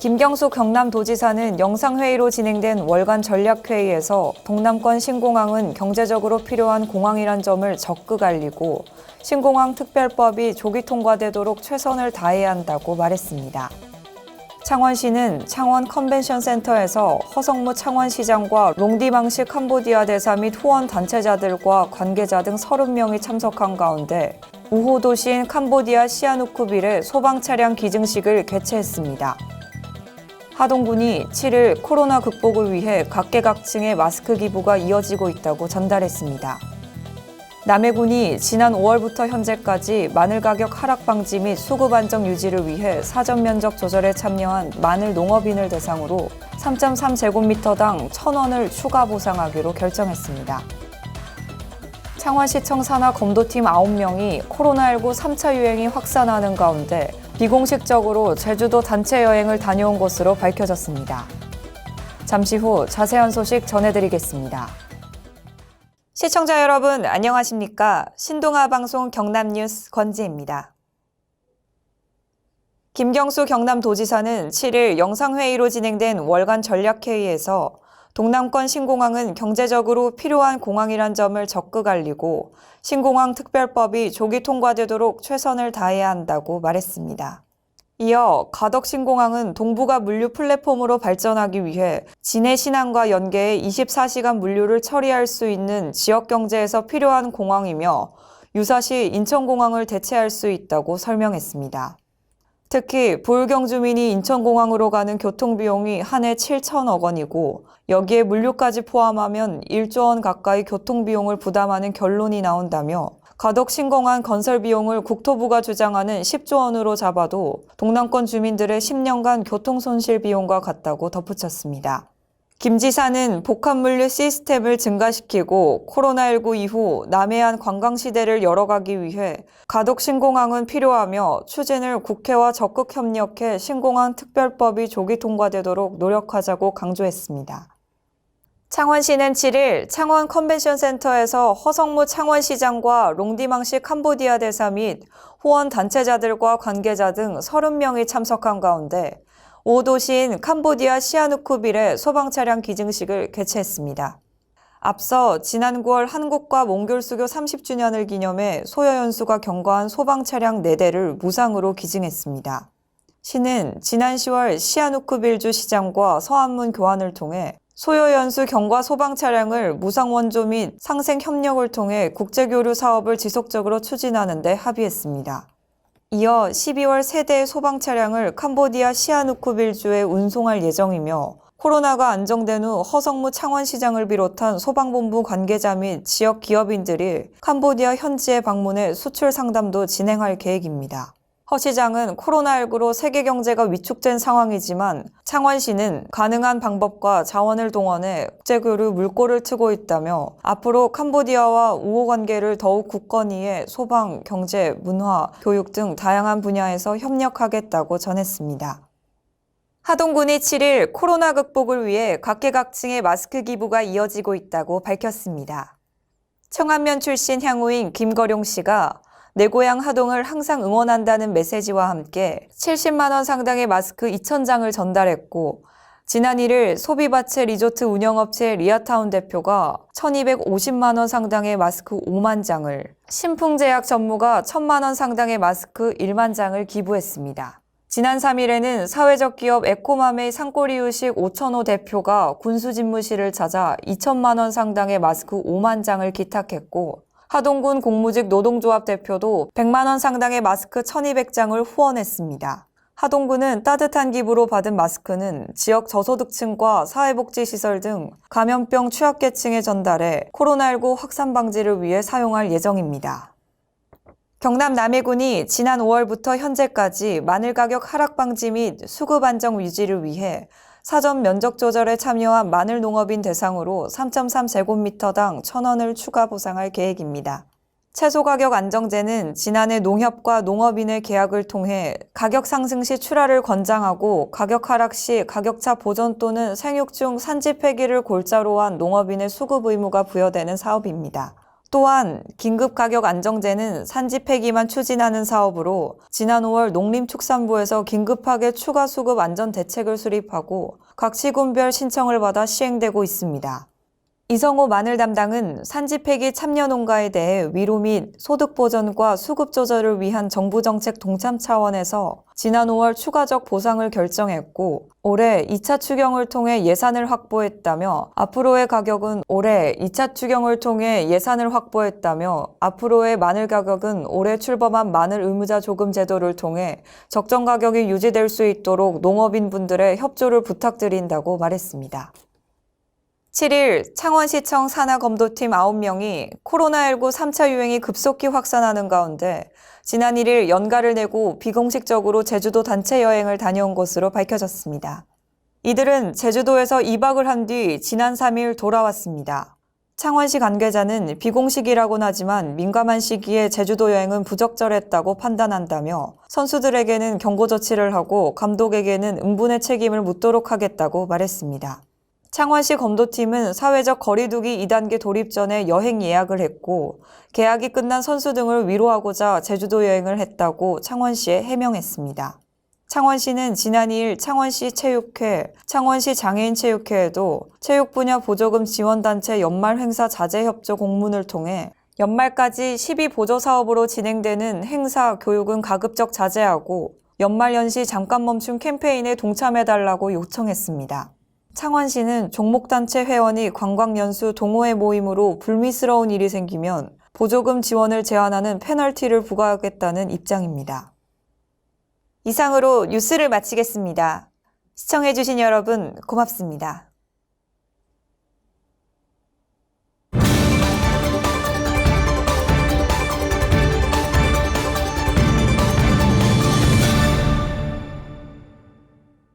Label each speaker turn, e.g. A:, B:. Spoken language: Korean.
A: 김경수 경남도지사는 영상회의로 진행된 월간 전략회의에서 동남권 신공항은 경제적으로 필요한 공항이란 점을 적극 알리고 신공항 특별법이 조기 통과되도록 최선을 다해야 한다고 말했습니다. 창원시는 창원 컨벤션센터에서 허성무 창원시장과 롱디망시 캄보디아 대사 및 후원 단체자들과 관계자 등 30명이 참석한 가운데 우호 도시인 캄보디아 시아누쿠빌의 소방 차량 기증식을 개최했습니다. 하동군이 7일 코로나 극복을 위해 각계각층의 마스크 기부가 이어지고 있다고 전달했습니다. 남해군이 지난 5월부터 현재까지 마늘 가격 하락 방지 및 수급 안정 유지를 위해 사전 면적 조절에 참여한 마늘 농업인을 대상으로 3.3제곱미터당 1,000원을 추가 보상하기로 결정했습니다. 창원시청 산하 검도팀 9명이 코로나19 3차 유행이 확산하는 가운데 비공식적으로 제주도 단체 여행을 다녀온 것으로 밝혀졌습니다. 잠시 후 자세한 소식 전해드리겠습니다. 시청자 여러분 안녕하십니까? 신동아 방송 경남뉴스 권지혜입니다. 김경수 경남도지사는 7일 영상회의로 진행된 월간 전략회의에서 동남권 신공항은 경제적으로 필요한 공항이란 점을 적극 알리고 신공항 특별법이 조기 통과되도록 최선을 다해야 한다고 말했습니다. 이어 가덕 신공항은 동북아 물류 플랫폼으로 발전하기 위해 진해 신항과 연계해 24시간 물류를 처리할 수 있는 지역 경제에서 필요한 공항이며 유사시 인천공항을 대체할 수 있다고 설명했습니다. 특히 부울경 주민이 인천공항으로 가는 교통비용이 한 해 7천억 원이고 여기에 물류까지 포함하면 1조 원 가까이 교통비용을 부담하는 결론이 나온다며 가덕 신공항 건설 비용을 국토부가 주장하는 10조 원으로 잡아도 동남권 주민들의 10년간 교통 손실 비용과 같다고 덧붙였습니다. 김 지사는 복합물류 시스템을 증가시키고 코로나19 이후 남해안 관광시대를 열어가기 위해 가덕 신공항은 필요하며 추진을 국회와 적극 협력해 신공항 특별법이 조기 통과되도록 노력하자고 강조했습니다. 창원시는 7일 창원 컨벤션센터에서 허성무 창원시장과 롱디망시 캄보디아 대사 및 후원 단체자들과 관계자 등 30명이 참석한 가운데 오도시인 캄보디아 시아누쿠빌의 소방차량 기증식을 개최했습니다. 앞서 지난 9월 한국과 몽골 수교 30주년을 기념해 소여연수가 경과한 소방차량 4대를 무상으로 기증했습니다. 시는 지난 10월 시아누쿠빌주 시장과 서안문 교환을 통해 소여연수 경과 소방 차량을 무상 원조 및 상생 협력을 통해 국제교류 사업을 지속적으로 추진하는 데 합의했습니다. 이어 12월 3대의 소방 차량을 캄보디아 시아누쿠빌주에 운송할 예정이며 코로나가 안정된 후 허성무 창원시장을 비롯한 소방본부 관계자 및 지역 기업인들이 캄보디아 현지에 방문해 수출 상담도 진행할 계획입니다. 허 시장은 코로나19로 세계 경제가 위축된 상황이지만 창원시는 가능한 방법과 자원을 동원해 국제교류 물꼬를 트고 있다며 앞으로 캄보디아와 우호 관계를 더욱 굳건히해 소방, 경제, 문화, 교육 등 다양한 분야에서 협력하겠다고 전했습니다. 하동군이 7일 코로나 극복을 위해 각계각층의 마스크 기부가 이어지고 있다고 밝혔습니다. 청안면 출신 향후인 김거룡 씨가 내 고향 하동을 항상 응원한다는 메시지와 함께 70만 원 상당의 마스크 2,000장을 전달했고 지난 1일 소비바체 리조트 운영업체 리아타운 대표가 1,250만 원 상당의 마스크 5만 장을, 신풍제약 전무가 1,000만 원 상당의 마스크 1만 장을 기부했습니다. 지난 3일에는 사회적 기업 에코맘의 산골이유식 오천호 대표가 군수집무실을 찾아 2천만 원 상당의 마스크 5만 장을 기탁했고 하동군 공무직 노동조합 대표도 100만 원 상당의 마스크 1,200장을 후원했습니다. 하동군은 따뜻한 기부로 받은 마스크는 지역 저소득층과 사회복지시설 등 감염병 취약계층에 전달해 코로나19 확산 방지를 위해 사용할 예정입니다. 경남 남해군이 지난 5월부터 현재까지 마늘 가격 하락 방지 및 수급 안정 유지를 위해 사전 면적 조절에 참여한 마늘 농업인 대상으로 3.3제곱미터당 1,000원을 추가 보상할 계획입니다. 채소 가격 안정제는 지난해 농협과 농업인의 계약을 통해 가격 상승 시 출하를 권장하고 가격 하락 시 가격차 보전 또는 생육 중 산지 폐기를 골자로 한 농업인의 수급 의무가 부여되는 사업입니다. 또한 긴급가격 안정제는 산지 폐기만 추진하는 사업으로 지난 5월 농림축산부에서 긴급하게 추가 수급 안전 대책을 수립하고 각 시군별 신청을 받아 시행되고 있습니다. 이성호 마늘 담당은 산지 폐기 참여 농가에 대해 위로 및 소득 보전과 수급 조절을 위한 정부 정책 동참 차원에서 지난 5월 추가적 보상을 결정했고 올해 2차 추경을 통해 예산을 확보했다며 앞으로의 마늘 가격은 올해 출범한 마늘 의무자 조금 제도를 통해 적정 가격이 유지될 수 있도록 농업인분들의 협조를 부탁드린다고 말했습니다. 7일 창원시청 산하검도팀 9명이 코로나19 3차 유행이 급속히 확산하는 가운데 지난 1일 연가를 내고 비공식적으로 제주도 단체 여행을 다녀온 것으로 밝혀졌습니다. 이들은 제주도에서 2박을 한 뒤 지난 3일 돌아왔습니다. 창원시 관계자는 비공식이라고는 하지만 민감한 시기에 제주도 여행은 부적절했다고 판단한다며 선수들에게는 경고 조치를 하고 감독에게는 응분의 책임을 묻도록 하겠다고 말했습니다. 창원시 검도팀은 사회적 거리두기 2단계 돌입 전에 여행 예약을 했고 계약이 끝난 선수 등을 위로하고자 제주도 여행을 했다고 창원시에 해명했습니다. 창원시는 지난 2일 창원시 체육회, 창원시 장애인체육회에도 체육 분야 보조금 지원단체 연말 행사 자재 협조 공문을 통해 연말까지 12보조 사업으로 진행되는 행사, 교육은 가급적 자제하고 연말연시 잠깐 멈춤 캠페인에 동참해달라고 요청했습니다. 창원시는 종목단체 회원이 관광연수 동호회 모임으로 불미스러운 일이 생기면 보조금 지원을 제한하는 페널티를 부과하겠다는 입장입니다. 이상으로 뉴스를 마치겠습니다. 시청해주신 여러분 고맙습니다.